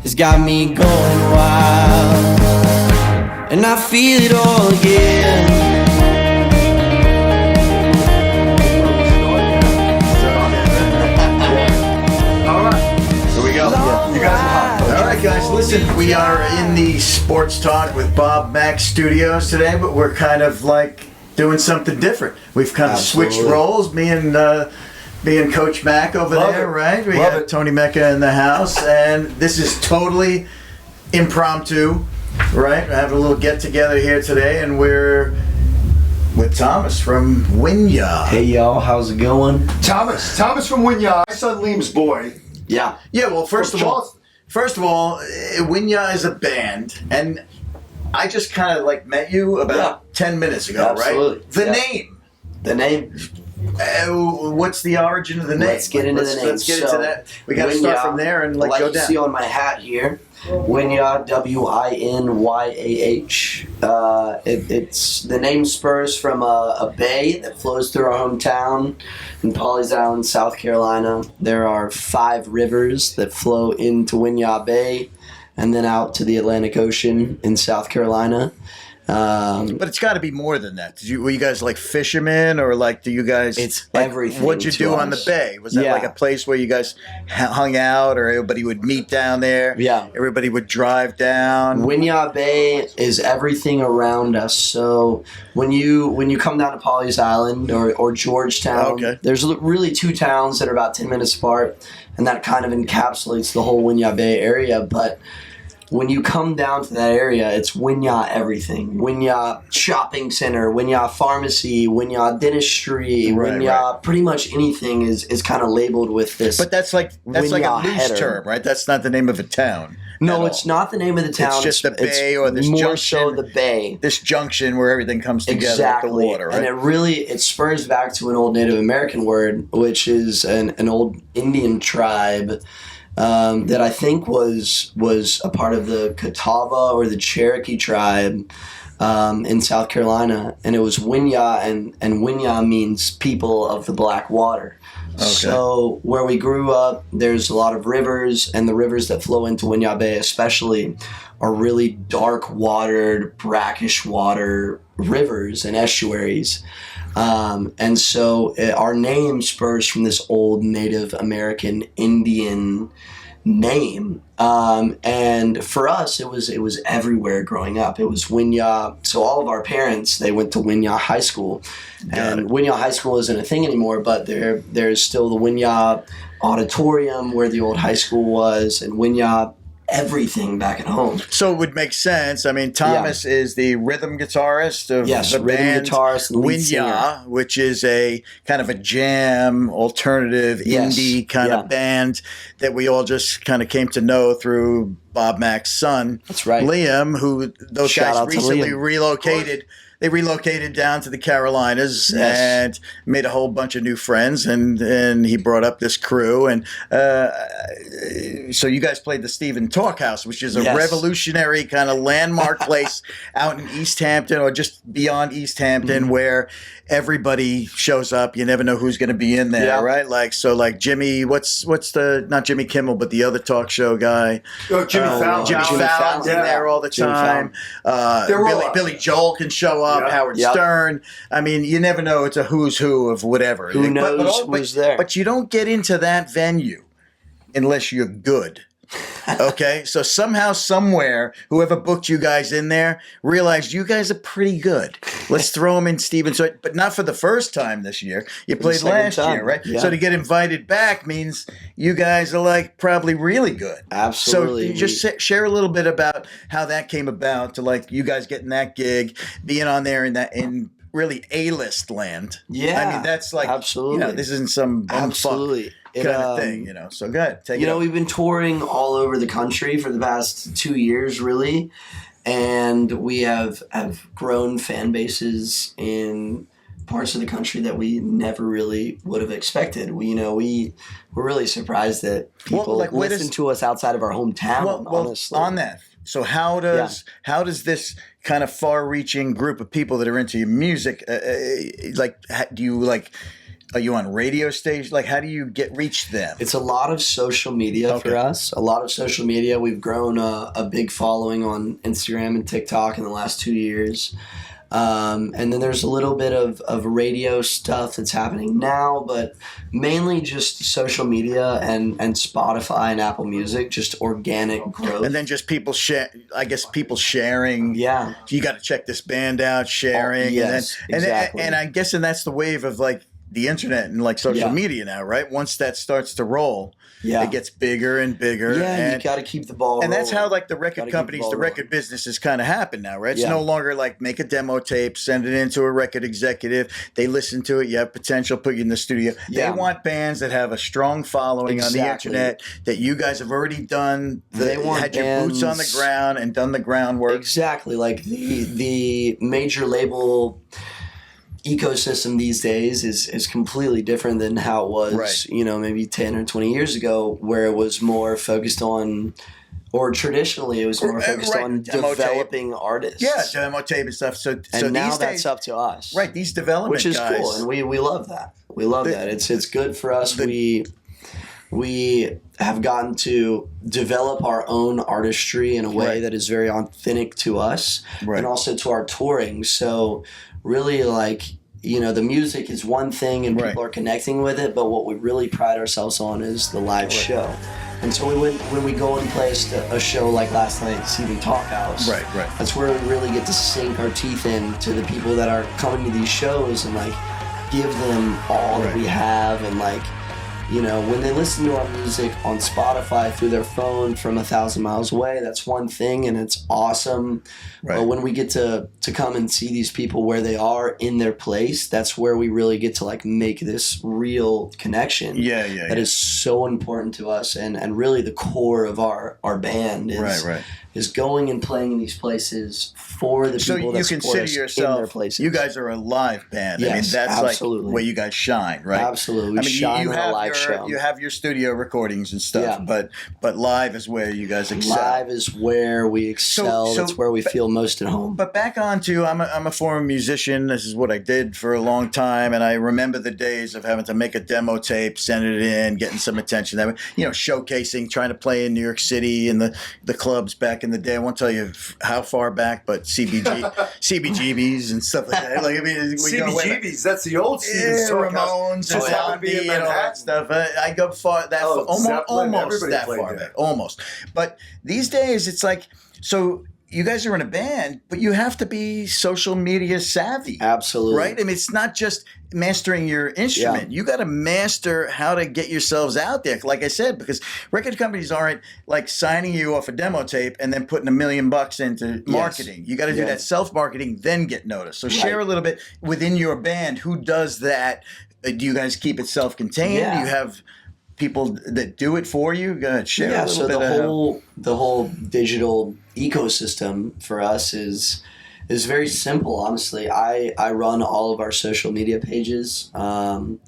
has got me going wild, and I feel it all again. Guys, listen, we are in the Sports Talk with Bob Mack studios today, but we're kind of like doing something different. We've kind of switched roles, me and Coach Mack over there, right? We got Tony Mecca in the house, and this is totally impromptu, right? We're having a little get-together here today, and we're with Thomas from Winyah. Hey, y'all, how's it going? Thomas from Winyah, my son Liam's boy. Yeah. Yeah, well, First of all, Winyah is a band, and I just kind of like met you about 10 minutes ago, Absolutely. Right? The name. What's the origin of the name? Let's get into the name. Let's get into that. We got to start from there and go down. You see on my hat here, Winyah, W-I-N-Y-A-H. It's the name spurs from a bay that flows through our hometown in Pawleys Island, South Carolina. There are 5 rivers that flow into Winyah Bay and then out to the Atlantic Ocean in South Carolina. But it's got to be more than that. Were you guys like fishermen, or like do you guys? It's like, everything. What'd you do on the bay? Was that like a place where you guys hung out, or everybody would meet down there? Yeah, everybody would drive down. Winyah Bay is everything around us. So when you come down to Pawleys Island or Georgetown, there's really 2 towns that are about 10 minutes apart, and that kind of encapsulates the whole Winyah Bay area. But when you come down to that area, it's Winyah everything. Winyah Shopping Center, Winyah Pharmacy, Winyah Dentistry, Winyah, pretty much anything is kind of labeled with this. But that's like a loose term, right? That's not the name of a town. No, it's not the name of the town. It's just the bay or this more junction. so the bay. This junction where everything comes together at the water, right? And it spurs back to an old Native American word, which is an old Indian tribe that I think was a part of the Catawba or the Cherokee tribe in South Carolina, and it was Winyah, and Winyah means people of the black water. Okay. So where we grew up, there's a lot of rivers, and the rivers that flow into Winyah Bay especially are really dark-watered, brackish water rivers and estuaries. And so our name spurs from this old Native American Indian name. And for us, it was everywhere growing up. It was Winyah. So all of our parents, they went to Winyah High School. And Winyah High School isn't a thing anymore, but there's still the Winyah Auditorium where the old high school was, and Winyah everything back at home. So it would make sense. I mean, Thomas is the rhythm guitarist of the band guitarist and Winyah, which is a kind of a jam, alternative, indie kind of band that we all just kind of came to know through Bob Mack's son. That's right. Liam, who those guys recently relocated. They relocated down to the Carolinas and made a whole bunch of new friends, and he brought up this crew. And so you guys played the Stephen Talkhouse, which is a revolutionary kind of landmark place out in East Hampton, or just beyond East Hampton, where everybody shows up. You never know who's going to be in there, right? Like Jimmy, what's the, not Jimmy Kimmel, but the other talk show guy. Jimmy Fallon. Jimmy Fallon's in there all the time. Billy Joel can show up. Howard Stern. I mean, you never know. It's a who's who of whatever. Who knows who's there? But you don't get into that venue unless you're good. Okay? So somehow, somewhere, whoever booked you guys in there realized you guys are pretty good. Let's throw them in, Steven. So, but not for the first time this year. You played last year, right? Yeah. So to get invited back means you guys are like probably really good. Absolutely. So just share a little bit about how that came about, to like you guys getting that gig, being on there in really A-list land. Yeah. I mean, that's like, absolutely. This isn't some absolutely kind of thing, So go ahead. Take it. We've been touring all over the country for the past 2 years, really, and we have grown fan bases in parts of the country that we never really would have expected. We're really surprised that people listen to us outside of our hometown. Honestly, on that. So how does this kind of far-reaching group of people that are into your music, do you Are you on radio station? Like, how do you reach them? It's a lot of social media for us. A lot of social media. We've grown a big following on Instagram and TikTok in the last 2 years. And then there's a little bit of radio stuff that's happening now, but mainly just social media and Spotify and Apple Music, just organic growth. And then just people people sharing. Yeah. You got to check this band out, sharing. Yes, exactly. And I'm guessing that's the wave of like the internet and like social media now, right? Once that starts to roll, it gets bigger and bigger. Yeah, and you got to keep the ball And rolling. that's how like the record companies, the record business has kind of happened now, right? It's no longer like make a demo tape, send it into a record executive. They listen to it. You have potential, put you in the studio. Yeah. They want bands that have a strong following on the internet, that you guys have already done. They had your boots on the ground and done the groundwork. Exactly. Like the major label ecosystem these days is completely different than how it was, maybe 10 or 20 years ago, where it was more focused on, or traditionally it was more focused on developing artists. Yeah, demo tape and stuff. So now these that's days, up to us. Right, these development which is guys, cool, and we love that. We love that. It's good for us. We have gotten to develop our own artistry in a way that is very authentic to us, and also to our touring. So really, like, the music is one thing and people are connecting with it, but what we really pride ourselves on is the live show. And so when we go and play a show like last night's even Talkhouse, that's where we really get to sink our teeth into the people that are coming to these shows and like give them all that we have. And like, when they listen to our music on Spotify through their phone from 1,000 miles away, that's one thing and it's awesome. But when we get to come and see these people where they are in their place, that's where we really get to like make this real connection. That is so important to us, and really the core of our band is going and playing in these places for the people that support us in their places. You guys are a live band. Yes, I mean, that's absolutely. like where you guys shine, right? Absolutely. We shine on a live show. You have your studio recordings and stuff, but live is where you guys excel. Live is where we excel. So that's where we feel most at home. But back on to, I'm a former musician. This is what I did for a long time, and I remember the days of having to make a demo tape, send it in, getting some attention. That way, showcasing, trying to play in New York City in the clubs back in the day. I won't tell you how far back, but CBGBs and stuff like that. Like, I mean, CBGBs, that's the old Stevens Ramones and Zombie and all that stuff. I go far that almost that far back, almost. But these days, it's like, so you guys are in a band, but you have to be social media savvy. Absolutely. Right? I mean, it's not just mastering your instrument. You got to master how to get yourselves out there. Like I said, because record companies aren't like signing you off a demo tape and then putting $1 million into marketing. You got to do that self-marketing, then get noticed. So share a little bit within your band. Who does that? Do you guys keep it self-contained? Do you have people that do it for you? Go ahead, share a little bit. The whole digital ecosystem for us is very simple. Honestly, I run all of our social media pages, and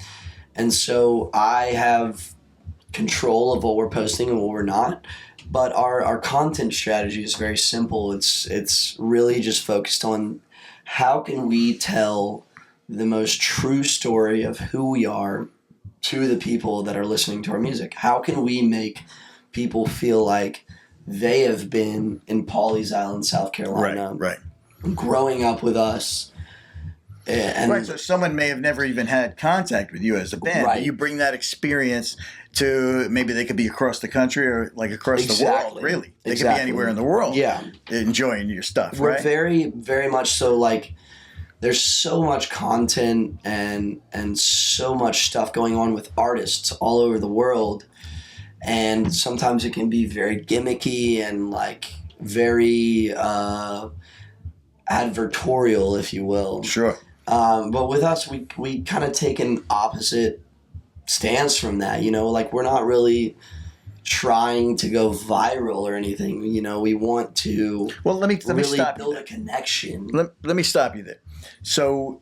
so I have control of what we're posting and what we're not. But our content strategy is very simple. It's really just focused on how can we tell the most true story of who we are to the people that are listening to our music. How can we make people feel like they have been in Pawleys Island, South Carolina, growing up with us? And so someone may have never even had contact with you as a band, but you bring that experience to, maybe they could be across the country or like across the world, really. They could be anywhere in the world enjoying your stuff, We're very, very much so like, there's so much content and so much stuff going on with artists all over the world, and sometimes it can be very gimmicky and like very advertorial, if you will. Sure. But with us, we kind of take an opposite stance from that. Like, we're not really trying to go viral or anything. We want to let me really stop build a connection. Let me stop you there. So,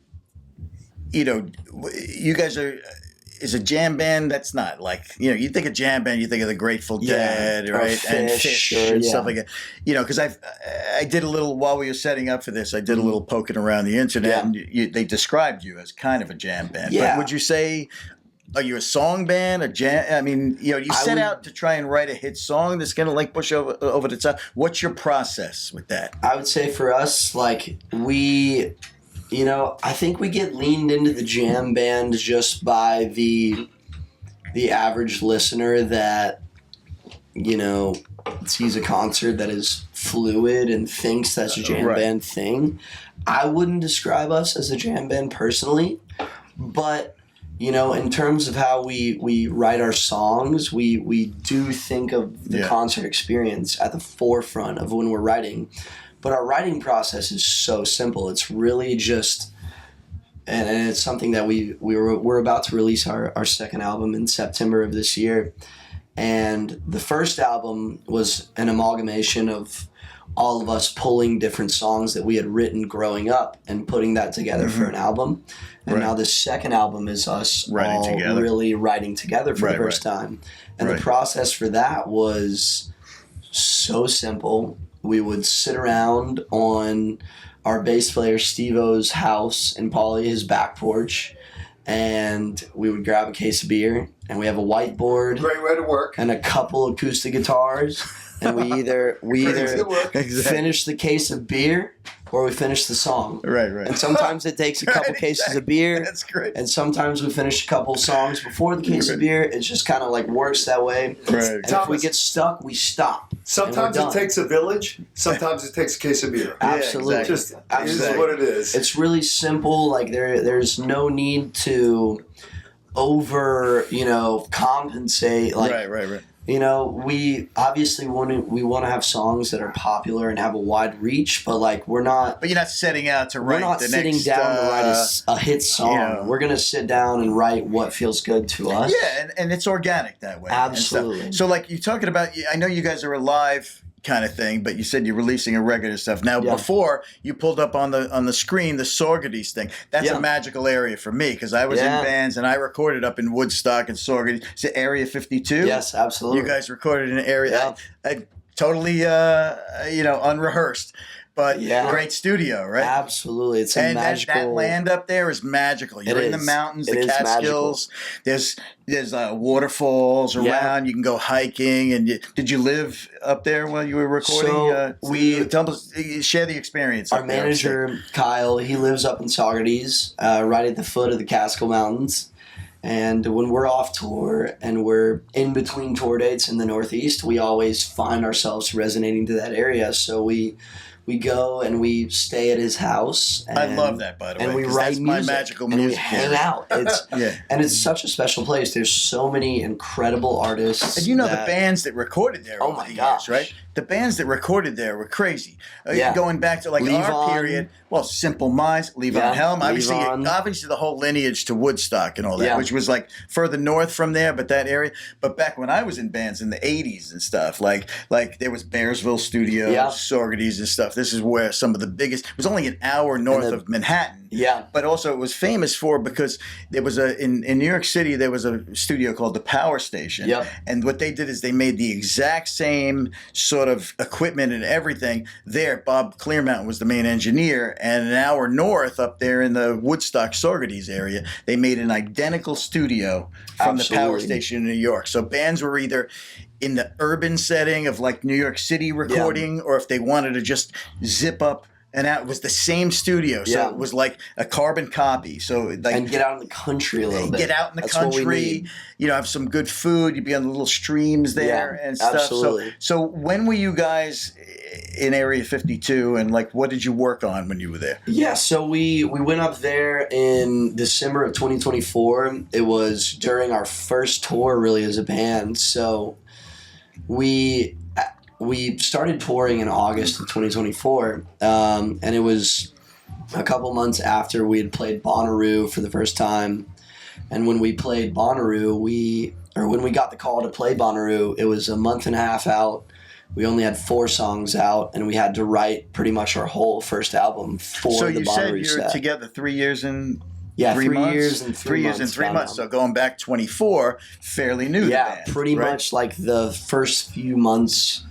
you guys are is a jam band that's not like, you think of jam band, you think of the Grateful Dead, right? And Fish and stuff like that. Because I did a little, while we were setting up for this, I did a little poking around the internet, and they described you as kind of a jam band. Yeah. But would you say, are you a song band, a jam? I mean, you set out to try and write a hit song that's going to like push over the top. What's your process with that? I would say for us, like I think we get leaned into the jam band just by the average listener that, sees a concert that is fluid and thinks that's a jam band thing. I wouldn't describe us as a jam band personally, but, in terms of how we write our songs, we do think of the concert experience at the forefront of when we're writing. But our writing process is so simple. It's really just, and it's something that we're about to release our second album in September of this year. And the first album was an amalgamation of all of us pulling different songs that we had written growing up and putting that together for an album. And now the second album is us really writing together for the first time. And the process for that was so simple. We would sit around on our bass player Steve-O's house in Pauly, his back porch, and we would grab a case of beer, and we have a whiteboard. Great way to work. And a couple acoustic guitars, and we either finish the case of beer or we finish the song. Right. And sometimes it takes a couple cases of beer. That's great. And sometimes we finish a couple songs before the case of beer. It just kind of like works that way. Right. And if we get stuck, we stop. Sometimes it takes a village. Sometimes it takes a case of beer. Absolutely. Yeah, Just Absolutely. is what it is. It's really simple. Like there's no need to over, compensate. Like, Right. We obviously want to have songs that are popular and have a wide reach, but like we're not. But you're not setting out to write. We're not sitting down to write a hit song. We're gonna sit down and write what feels good to us. Yeah, and it's organic that way. Absolutely. So like you're talking about, I know you guys are a live kind of thing, but you said you're releasing a record and stuff. Now, before you pulled up on the screen the Saugerties thing. That's a magical area for me because I was in bands and I recorded up in Woodstock and Saugerties. Is it Area 52? Yes, absolutely. You guys recorded in an area totally unrehearsed. But great studio, right? Absolutely. It's magical. That land up there is magical. You're in the mountains, the Catskills. There's waterfalls around. You can go hiking. And did you live up there while you were recording? So share the experience. Our manager, Kyle, he lives up in Saugerties, right at the foot of the Catskill Mountains. And when we're off tour and we're in between tour dates in the Northeast, we always find ourselves resonating to that area. So we go and we stay at his house. And, I love that, by the way. And we write that's music. My magical and music. we hang out. It's and it's such a special place. There's so many incredible artists. And the bands that recorded there over the years, right? The bands that recorded there were crazy. Going back to like our period, Simple Minds, Levon Helm, obviously the whole lineage to Woodstock and all that, which was like further north from there, but that area. But back when I was in bands in the 80s and stuff, like there was Bearsville Studios, Saugerties and stuff. This is where some of the biggest, it was only an hour north of Manhattan. Yeah. But also it was famous for because there was in New York City, there was a studio called the Power Station. Yep. And what they did is they made the exact same sort of equipment and everything there. Bob Clearmountain was the main engineer, and an hour north up there in the Woodstock Saugerties area, they made an identical studio from the Power Station in New York. So bands were either in the urban setting of like New York City recording, or if they wanted to just zip up and out, it was the same studio. So it was like a carbon copy. So like, and get out in the country a little bit. Get out in the country, have some good food. You'd be on the little streams there and stuff. Absolutely. So when were you guys in Area 52 and like what did you work on when you were there? Yeah, so we went up there in December of 2024. It was during our first tour really as a band. So we started touring in August of 2024, and it was a couple months after we had played Bonnaroo for the first time. And when we played Bonnaroo, when we got the call to play Bonnaroo, it was a month and a half out. We only had 4 songs out, and we had to write pretty much our whole first album for the Bonnaroo set. So you said you were together 3 years in Yeah, 3 3 months? years and 3 3 years and months, 3 about months. now. So going back 24, fairly new to the band, pretty right? much like the first few months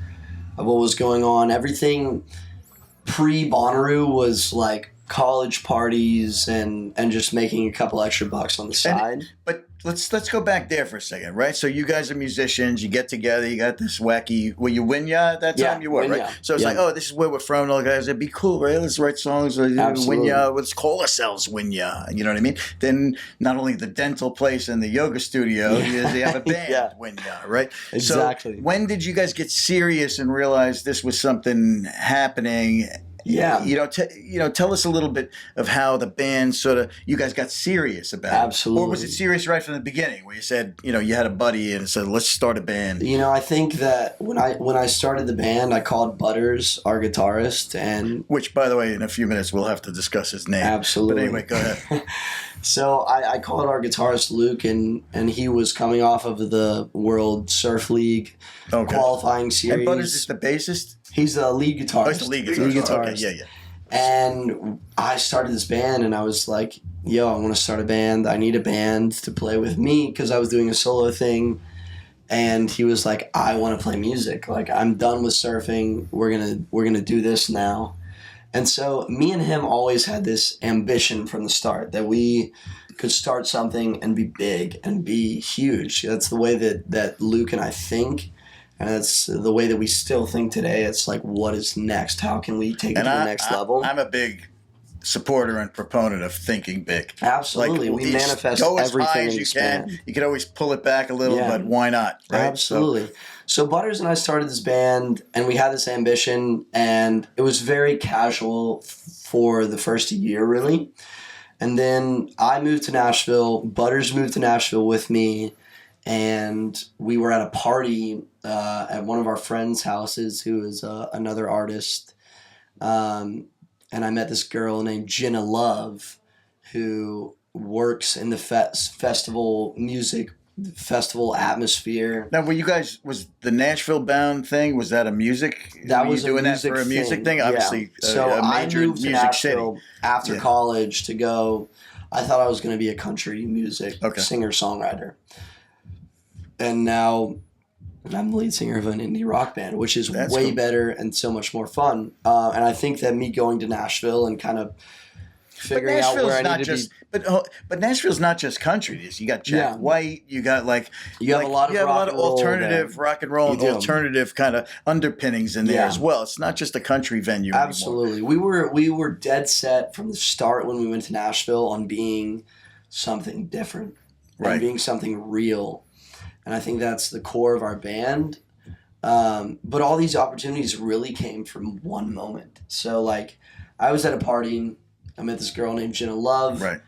of what was going on. Everything pre-Bonnaroo was like college parties and just making a couple extra bucks on the side. But let's go back there for a second, right? So you guys are musicians. You get together. You got this wacky. Were you Winyah at that time? Yeah, You were, Winyah. right? So it's Yeah. like, oh, this is where we're from. And all the guys, it'd be cool, right? Let's write songs. Absolutely. Winyah. Let's call ourselves Winyah. You know what I mean? Then not only the dental place and the yoga studio, they have a band, Yeah. Winyah, right? Exactly. So when did you guys get serious and realize this was something happening? Yeah. Tell us a little bit of how the band you guys got serious about it. Absolutely. Or was it serious right from the beginning where you said, you had a buddy and said, let's start a band? I think that when I started the band, I called Butters, our guitarist, and Which, by the way, in a few minutes we'll have to discuss his name. Absolutely. But anyway, go ahead. So I called our guitarist Luke, and he was coming off of the World Surf League qualifying series. And Butters is the bassist? He's the lead guitarist. Oh, he's the lead guitarist. Okay, yeah. And I started this band, and I was like, yo, I want to start a band. I need a band to play with me because I was doing a solo thing. And he was like, I want to play music. Like, I'm done with surfing. We're gonna do this now. And so me and him always had this ambition from the start that we could start something and be big and be huge. That's the way that Luke and I think. And that's the way that we still think today. It's like, what is next? How can we take it to the next level? I'm a big supporter and proponent of thinking big. Absolutely. Like, we manifest go as everything high as and you can. expand. You can always pull it back a little, Yeah. but why not? Right? Absolutely. So Butters and I started this band, and we had this ambition, and it was very casual for the first year, really. And then I moved to Nashville. Butters moved to Nashville with me, and we were at a party at one of our friends' houses who is another artist. And I met this girl named Jenna Love who works in the festival atmosphere. Now, was the Nashville bound thing, was that a music? That were was you doing a that for a music thing? Yeah. Obviously, So a I major moved to music Nashville city. after college to go. I thought I was going to be a country music singer-songwriter. And now I'm the lead singer of an indie rock band, which is way better and so much more fun. And I think that me going to Nashville and kind of figuring out where I need to be. But Nashville's not just country. You got Jack White. You got you have a lot of alternative rock and roll and alternative kind of underpinnings in there as well. It's not just a country venue anymore. Absolutely. We were dead set from the start when we went to Nashville on being something different and being something real. And I think that's the core of our band. But all these opportunities really came from one moment. So, like, I was at a party. I met this girl named Jenna Love. Right.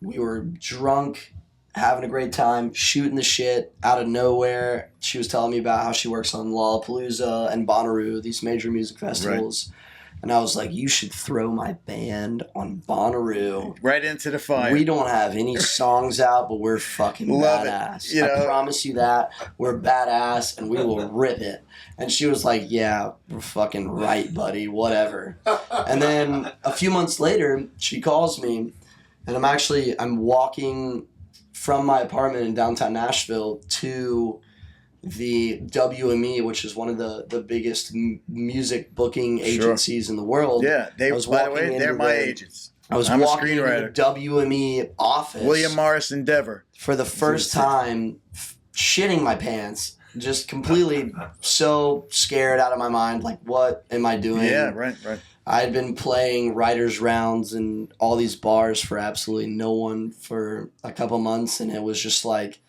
We were drunk, having a great time, shooting the shit out of nowhere. She was telling me about how she works on Lollapalooza and Bonnaroo, these major music festivals. Right. And I was like, you should throw my band on Bonnaroo. Right into the fire. We don't have any songs out, but we're fucking badass. I promise you that. We're badass, and we will rip it. And she was like, yeah, we're fucking right, buddy, whatever. And then a few months later, she calls me, and I'm walking from my apartment in downtown Nashville to the WME, which is one of the biggest music booking agencies in the world. Yeah, by the way, they're my agents. I was walking into the WME office. William Morris Endeavor. For the first time, shitting my pants. Just completely so scared out of my mind. Like, what am I doing? Yeah, right. I had been playing writers' rounds and all these bars for absolutely no one for a couple months, and it was just like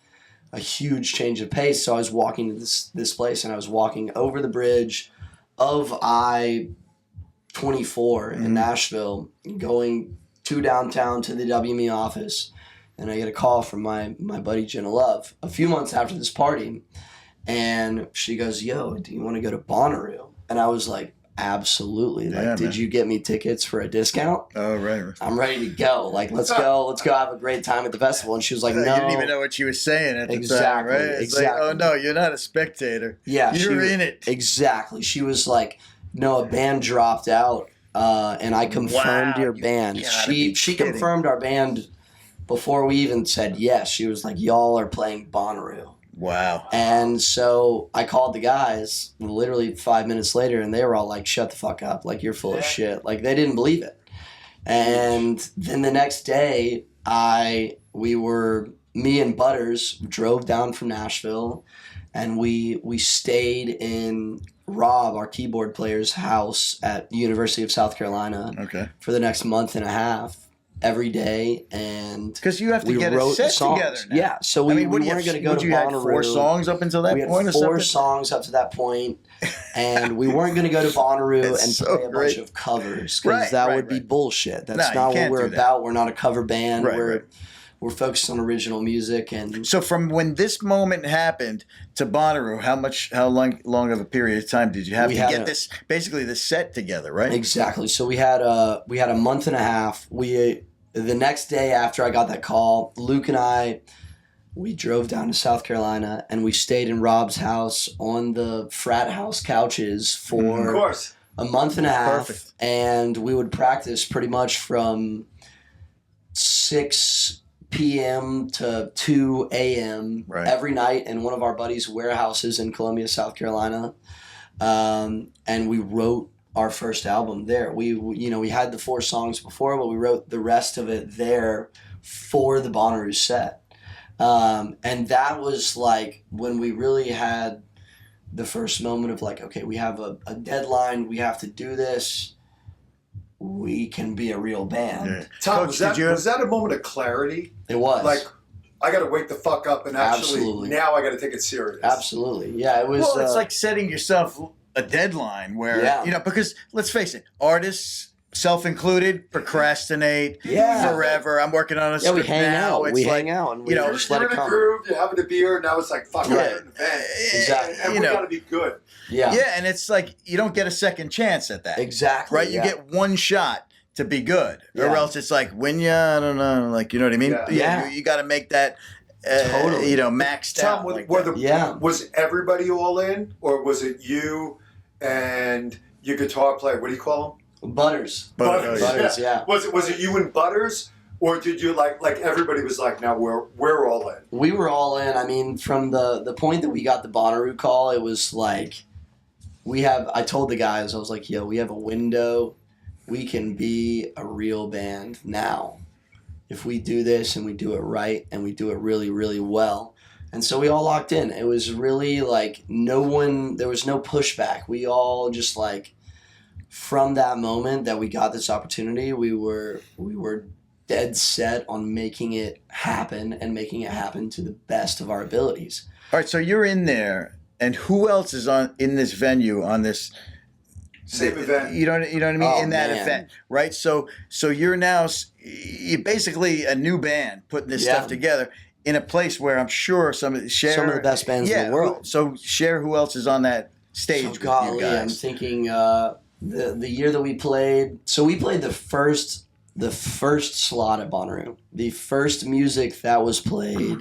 a huge change of pace. So I was walking to this place, and I was walking over the bridge of I-24 in Nashville, going to downtown to the WME office, and I get a call from my buddy Jenna Love a few months after this party, and she goes, yo, do you want to go to Bonnaroo? And I was like, absolutely. Like, did you get me tickets for a discount? Oh, right. I'm ready to go. Like, let's go have a great time at the festival. And she was like, no. You didn't even know what she was saying at the time, right? It's like, oh, no, you're not a spectator. Yeah. You're in it. Exactly. She was like, no, a band dropped out, and I confirmed your band. She confirmed our band before we even said yes, she was like, y'all are playing Bonnaroo. Wow. And so I called the guys literally 5 minutes later, and they were all like, shut the fuck up. Like, you're full of shit. Like, they didn't believe it. And then the next day, me and Butters drove down from Nashville, and we stayed in Rob, our keyboard player's house at the University of South Carolina for the next month and a half. Every day, and because you have to get a set together now. Yeah, so we weren't going to go to Bonnaroo. 4 songs up until that point? We had 4 songs up to that point, and we weren't going to go to Bonnaroo and play a bunch of covers, because that would be bullshit. That's not what we're about. We're not a cover band. We're focused on original music. And so from when this moment happened to Bonnaroo, how long of a period of time did you have to get this set together, right? Exactly. So we had a month and a half. The next day after I got that call, Luke and I, we drove down to South Carolina, and we stayed in Rob's house on the frat house couches for a month and a half. Perfect. And we would practice pretty much from 6 p.m. to 2 a.m. Every night in one of our buddies' warehouses in Columbia, South Carolina. And we wrote our first album there. We had the 4 songs before, but we wrote the rest of it there for the Bonnaroo set. And that was like when we really had the first moment of like, okay, we have a deadline, we have to do this, we can be a real band. Yeah. Tom, was that a moment of clarity? It was. Like, I got to wake the fuck up and actually, now I got to take it serious. Absolutely. Yeah, it was. Well, it's like setting yourself a deadline where, because let's face it, artists, self-included, procrastinate forever. I'm working on a script we hang now. Out. It's we hang out and we just let it come. Groove, you're having a beer, now it's like, fuck it. Exactly. And we got to be good. Yeah, and it's like you don't get a second chance at that. Exactly. Right? You get one shot to be good. Or else it's like, Winyah, I don't know, like, you know what I mean? Yeah. You got to make that totally. Maxed Tom, out. Was everybody all in, or was it you and your guitar player? What do you call him? Butters. Was it you and Butters, or did you like everybody was like, now we're all in? We were all in. I mean, from the point that we got the Bonnaroo call, it was like I told the guys, I was like, yo, we have a window. We can be a real band now if we do this and we do it right and we do it really, really well. And so we all locked in. It was really like there was no pushback. We all just like, from that moment that we got this opportunity, we were dead set on making it happen and making it happen to the best of our abilities. All right, so you're in there, and who else is in this venue on this same event? You know what I mean? In that event, right? So you're basically a new band putting this stuff together in a place where I'm sure some of the best bands in the world. So share who else is on that stage with you guys. I'm thinking the year that we played. So we played the first slot at Bonnaroo. The first music that was played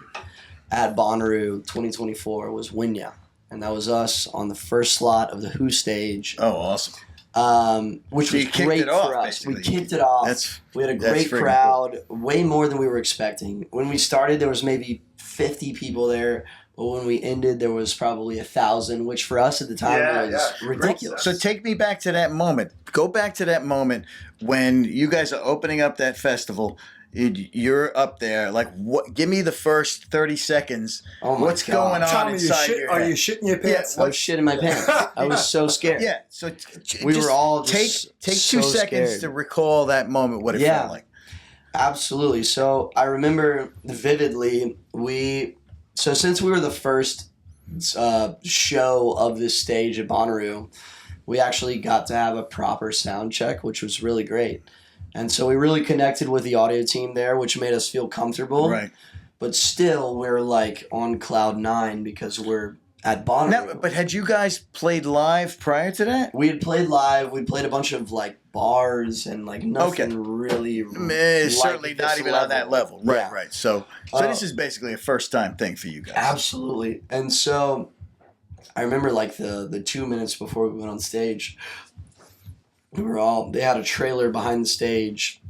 at Bonnaroo 2024 was Winyah. And that was us on the first slot of the Who stage. Oh, awesome. Which was great for us. We kicked it off. We had a great crowd, way more than we were expecting. When we started, there was maybe 50 people there. But when we ended, there was probably 1,000, which for us at the time was ridiculous. So take me back to that moment. Go back to that moment when you guys are opening up that festival. You're up there. Like, what? Give me the first 30 seconds. Oh my What's going on Tom, inside your head? Are you shitting your pants? I was shitting my pants. I was so scared. Yeah. So we were all just take so 2 seconds scared to recall that moment. What it felt like. Absolutely. So I remember vividly. So since we were the first show of this stage at Bonnaroo, we actually got to have a proper sound check, which was really great. And so we really connected with the audio team there, which made us feel comfortable. Right. But still, we're like on cloud 9 because we're at Bonnaroo. Now, but had you guys played live prior to that? We had played live. We played a bunch of like bars and like nothing really. Certainly not even on that level. Right, Yeah. right. So this is basically a first time thing for you guys. Absolutely. And so I remember like the 2 minutes before we went on stage, they had a trailer behind the stage,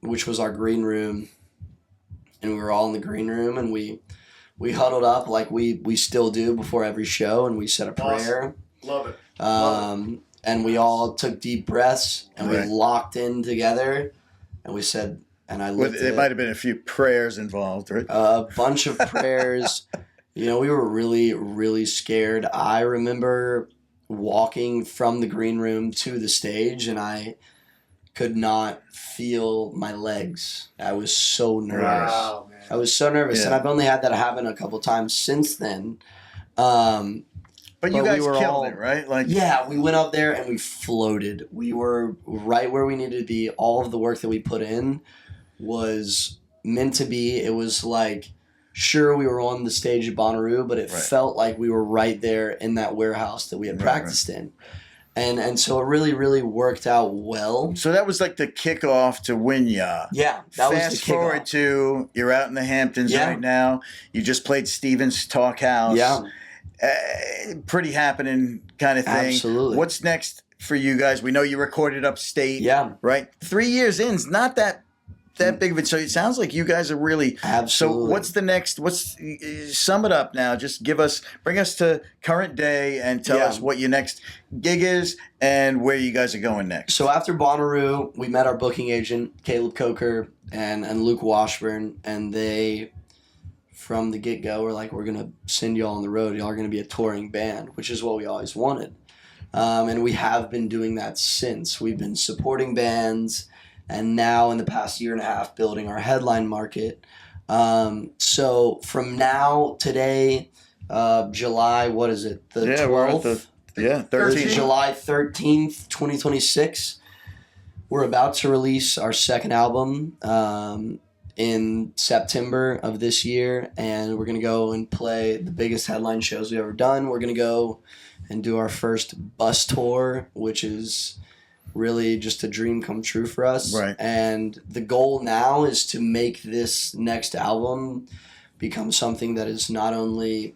which was our green room. and we were all in the green room, and we huddled up like we still do before every show, and we said a prayer. Love it. And we all took deep breaths, and we locked in together, and we said, and I looked there might have been a few prayers involved, right? A bunch of prayers. We were really, really scared. I remember walking from the green room to the stage, and I could not feel my legs. I was so nervous. Wow, man. I was so nervous, and I've only had that happen a couple times since then. But you guys killed it, right? Yeah, we went up there and we floated. We were right where we needed to be. All of the work that we put in was meant to be. It was like, sure, we were on the stage at Bonnaroo, but it felt like we were right there in that warehouse that we had practiced in. And so it really, really worked out well. So that was like the kickoff to Winyah. Yeah, that was the kickoff. Fast forward to, you're out in the Hamptons right now. You just played Steven's Talkhouse. Yeah. Pretty happening kind of thing. Absolutely. What's next for you guys? We know you recorded upstate. Yeah. Right? 3 years in is not that big of it. So it sounds like you guys are really. Absolutely. So what's the next? Sum it up now. Just bring us to current day and tell us what your next gig is and where you guys are going next. So after Bonnaroo, we met our booking agent, Caleb Coker and Luke Washburn, and they, from the get-go, were like, we're going to send y'all on the road. Y'all are going to be a touring band, which is what we always wanted. And we have been doing that since. We've been supporting bands, and now in the past year and a half, building our headline market. So from now, today, July, what is it? The 12th? We're at 13th. July 13th, 2026. We're about to release our second album in September of this year, and we're going to go and play the biggest headline shows we've ever done. We're going to go and do our first bus tour, which is really just a dream come true for us. Right. And the goal now is to make this next album become something that is not only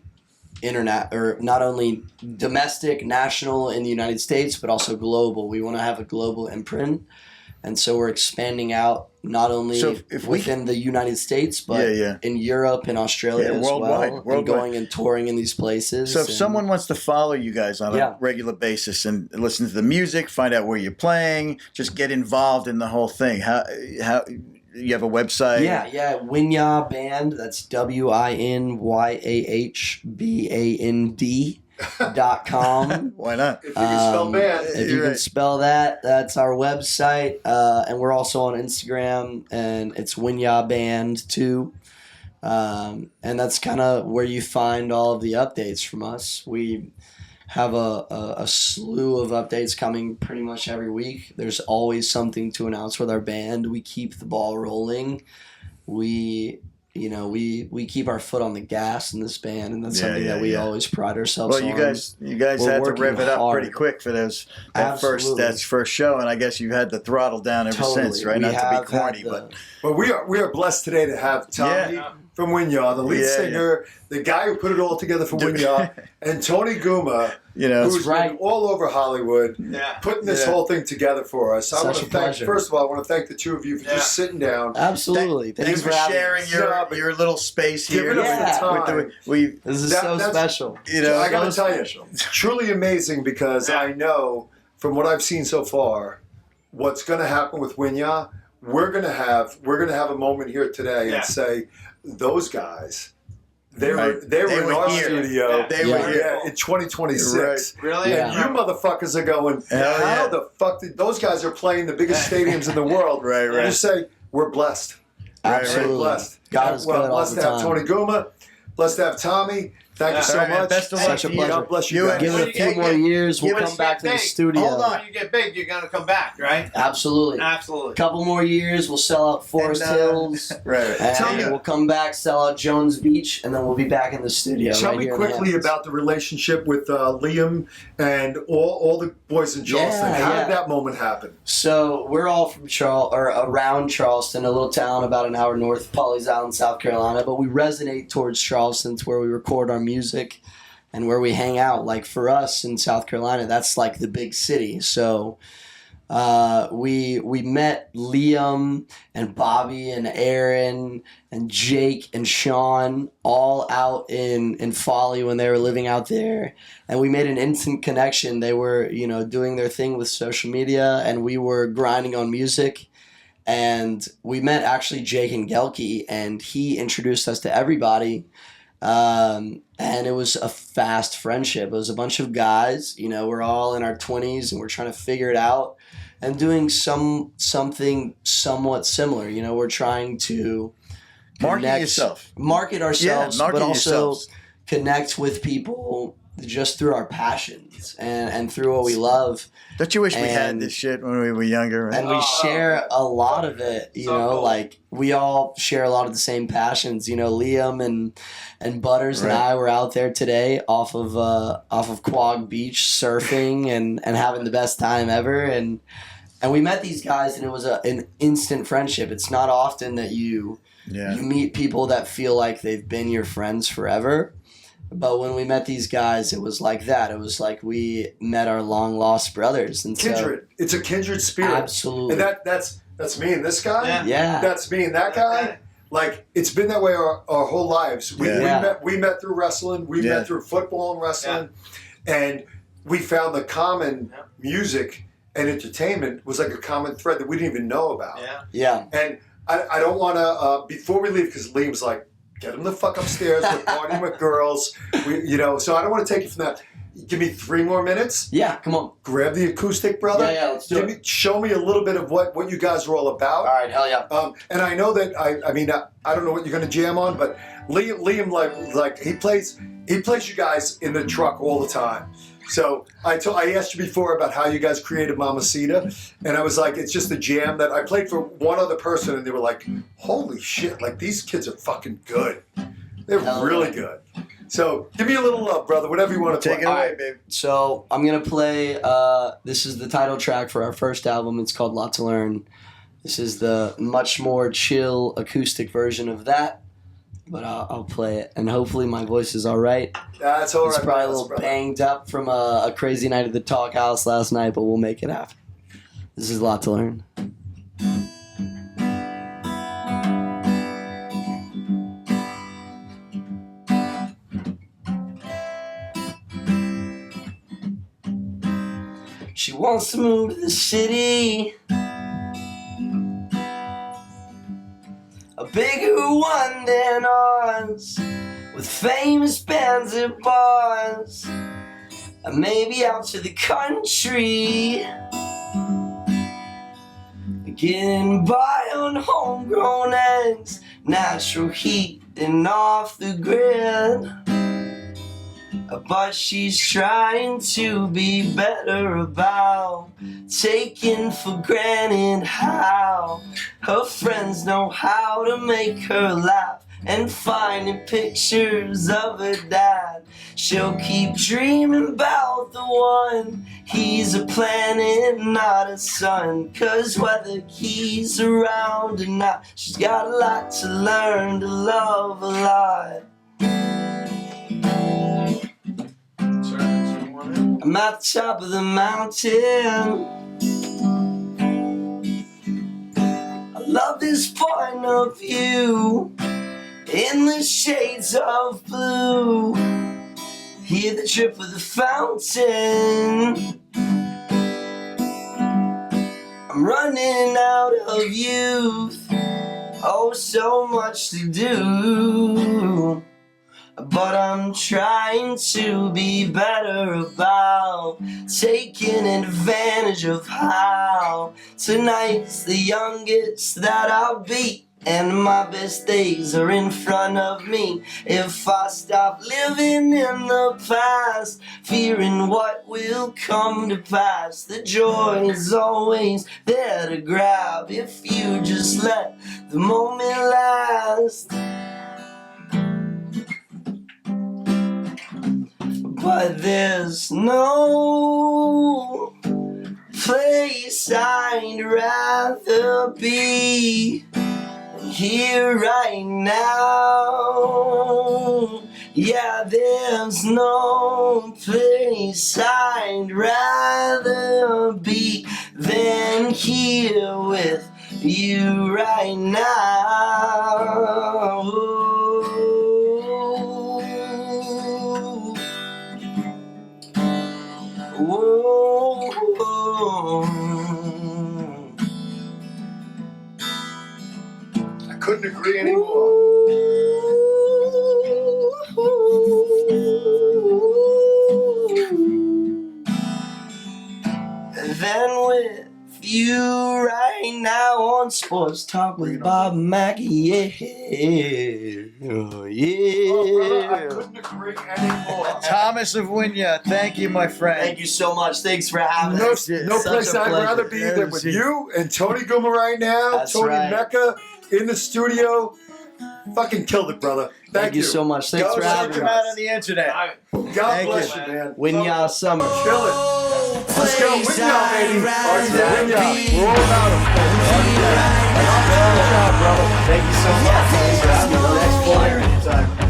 domestic, national in the United States, but also global. We want to have a global imprint. And so we're expanding out not only within the United States, but in Europe and Australia as well, and going and touring in these places. So if someone wants to follow you guys on a regular basis and listen to the music, find out where you're playing, just get involved in the whole thing, how you have a website? Yeah, Winyah Band. That's WINYAHBAND.com. Why not? If you can spell band. If you can spell that, that's our website. And we're also on Instagram, and it's Winyah Band too. And that's kind of where you find all of the updates from us. We have a slew of updates coming pretty much every week. There's always something to announce with our band. We keep the ball rolling. We keep our foot on the gas in this band, and that's something that we always pride ourselves on. Well, you guys had to rev it up pretty quick for that first show, and I guess you've had the throttle down ever since, right? Not to be corny, but we are blessed today to have Tommy from Winyah, the lead singer, the guy who put it all together for Winyah, and Tony Guma, who's been all over Hollywood, putting this whole thing together for us. I want to thank, first of all, I want to thank the two of you for just sitting down. Absolutely. Thanks for sharing your little space here. Giving us the time. This is so special. I got to tell you, truly amazing, because I know from what I've seen so far, what's going to happen with Winyah. We're gonna have a moment here today and say, those guys, they were in our studio. They were here in 2026. Really? And you motherfuckers are going, how the fuck did those guys are playing the biggest stadiums in the world? Right. And you say, we're blessed. Absolutely. We're blessed. God is good all blessed the to have time. Tony Guma. Blessed to have Tommy. Thank you so much. Best of luck. God bless you guys. Give it a few more years. We'll come back to the studio. Hold on. When you get big, you're going to come back, right? Absolutely. Couple more years. We'll sell out Forest Hills. And we'll come back, sell out Jones Beach, and then we'll be back in the studio. Tell me quickly about the relationship with Liam and all the boys in Charleston. How did that moment happen? So we're all from around Charleston, a little town about an hour north of Pawleys Island, South Carolina, but we resonate towards Charleston. It's where we record our music and where we hang out. Like for us in South Carolina, that's like the big city. So We met Liam and Bobby and Aaron and Jake and Sean all out in Folly when they were living out there, and we made an instant connection. They were, doing their thing with social media, and we were grinding on music. And we met actually Jake and Gelke, and he introduced us to everybody. And it was a fast friendship. It was a bunch of guys, we're all in our 20s and we're trying to figure it out and doing something somewhat similar. We're trying to market ourselves, but also connect with people just through our passions and through what we love. Don't you wish we had this shit when we were younger? Right? And we share a lot of it, cool. Like we all share a lot of the same passions. Liam and Butters and I were out there today off of Quag Beach surfing and having the best time ever. And we met these guys, and it was an instant friendship. It's not often that you meet people that feel like they've been your friends forever. But when we met these guys, it was like that. It was like we met our long-lost brothers. And kindred. It's a kindred spirit. Absolutely. And that's me and this guy. Yeah. That's me and that guy. Like, it's been that way our whole lives. We met through wrestling. We met through football and wrestling. Yeah. And we found the common music and entertainment was like a common thread that we didn't even know about. Yeah. And I don't want to, before we leave, because Liam's like, get him the fuck upstairs. We're partying with girls. So I don't want to take you from that. Give me 3 more minutes. Yeah, come on. Grab the acoustic, brother. Yeah, let's do it. Show me a little bit of what you guys are all about. All right, hell yeah. And I know that I don't know what you're gonna jam on, but Liam like he plays you guys in the truck all the time. So I asked you before about how you guys created Mamacita, and I was like, it's just a jam that I played for one other person, and they were like, holy shit, like these kids are fucking good. They're really good. So give me a little love, brother, whatever you want to take it away, baby. So I'm going to play, this is the title track for our first album. It's called Lot to Learn. This is the much more chill acoustic version of that. But I'll play it, and hopefully my voice is all right. That's all right. It's probably a little banged up from a crazy night at the Talkhouse last night, but we'll make it happen. This is a lot to learn. She wants to move to the city, a bigger one than ours, with famous bands and bars, and maybe out to the country, getting by on homegrown eggs, natural heat and off the grid. But she's trying to be better about taking for granted how her friends know how to make her laugh, and finding pictures of her dad. She'll keep dreaming about the one. He's a planet, not a sun. 'Cause whether he's around or not, she's got a lot to learn to love a lot. I'm at the top of the mountain. I love this point of view in the shades of blue. Hear the drip of the fountain. I'm running out of youth. Oh, so much to do. But I'm trying to be better about taking advantage of how tonight's the youngest that I'll be, and my best days are in front of me. If I stop living in the past, fearing what will come to pass, the joy is always there to grab if you just let the moment last. But there's no place I'd rather be here right now. Yeah, there's no place I'd rather be than here with you right now. Whoa, whoa. I couldn't agree anymore. Then with you right now on Sports Talk with Bob Mackey, yeah, oh, yeah. Oh, brother, I couldn't agree anymore. Thomas of Winyah, thank you, my friend. Thank you so much. Thanks for having No us. place I'd rather be than with you and Tony Guma right now. That's Tony right. Mecca in the studio. Fucking killed it, brother. Thank you so much. Thanks for having Check us. him out on the internet. God bless you, man. Winyah Summer. Kill it. Let's go. Winyah, baby. Winyah. We're all about him. Good job, brother. Thank you so much. Thanks for having me. Next player anytime.